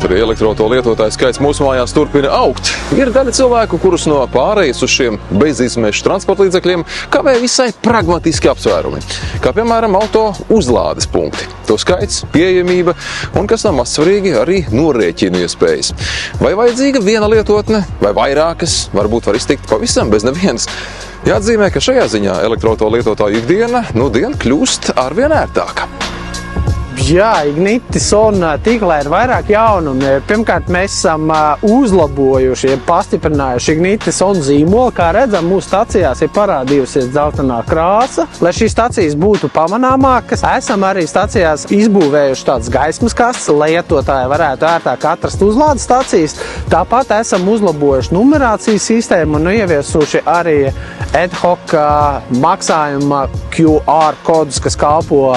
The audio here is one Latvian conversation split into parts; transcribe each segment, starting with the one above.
kaut arī elektroauto lietotāju skaits mūsu mājās turpina augt. Ir daļa cilvēku, kurus no pārējas uz šiem bezizmešu transporta līdzekļiem kavē visai pragmatiski apsvērumi, kā piemēram auto uzlādes punkti. To skaits, pieejamība un, kas nav mazsvarīgi, arī norēķinu iespējas. Vai vajadzīga viena lietotne vai vairākas, varbūt var iztikt pavisam bez nevienas. Jāatzīmē, ka šajā ziņā elektroauto lietotāju ikdiena nudien kļūst arvien ērtāka. Jā, Ignitis un tīklā ir vairāk jaunumi. Pirmkārt, mēs esam uzlabojuši, pastiprinājuši Ignitis un zīmolu. Kā redzam, mūsu stacijās ir parādījusies dzeltenā krāsa. Lai šīs stacijas būtu pamanāmākas, esam arī stacijās izbūvējuši tādas gaismas kastes, lai lietotāji varētu ērtāk atrast uzlādes stacijas. Tāpat esam uzlabojuši numerācijas sistēmu un ieviesuši arī ad hoc maksājuma QR kodus, kas kalpo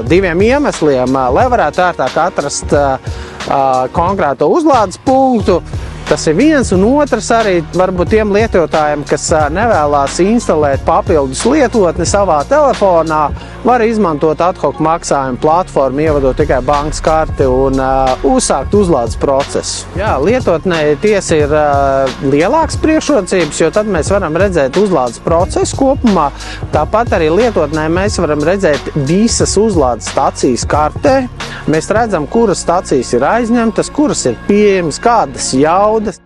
diviem iemesliem, lai varētu ērtāk atrast konkrēto uzlādes punktu. Tas ir viens, un otrs arī varbūt tiem lietotājiem, kas nevēlās instalēt papildus lietotni savā telefonā, var izmantot ad hoc maksājumu platformu, ievadot tikai bankas karti un uzsākt uzlādes procesu. Jā, lietotnē tiesa ir lielāks priekšrocības, jo tad mēs varam redzēt uzlādes procesu kopumā. Tāpat arī lietotnē mēs varam redzēt visas uzlādes stacijas kartē. Mēs redzam, kuras stacijas ir aizņemtas, kuras ir pieejamas, kādas jaudas.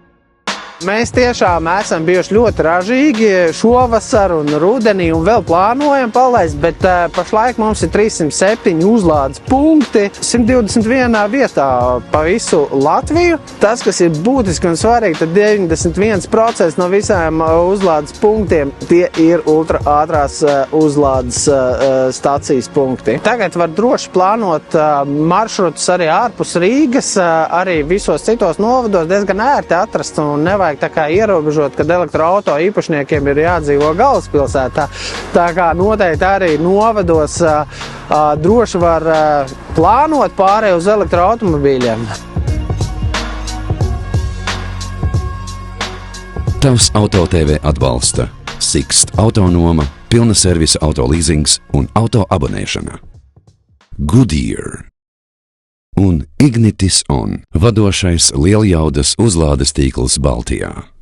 Mēs tiešām esam bijuši ļoti ražīgi šovasar un rudenī un vēl plānojam palaist, bet pašlaik mums ir 307 uzlādes punkti 121 vietā pa visu Latviju. Tas, kas ir būtiski un svarīgi, tad 91% no visām uzlādes punktiem tie ir ultra ātrās uzlādes stacijas punkti. Tagad var droši plānot maršrutus arī ārpus Rīgas, arī visos citos novados diezgan ērti atrast un nevajag tā kā ierobežot, kad elektroauto īpašniekiem ir jādzīvo galvaspilsētā. Tā kā noteikti arī novados droši var plānot pārēju uz elektroautomobīļiem. Tavs Auto TV atbalsta Sixt autonoma, pilna servisa auto leasings un auto abonēšana. Goodyear un Ignitis on, vadošais lieljaudas uzlādes tīkls Baltijā.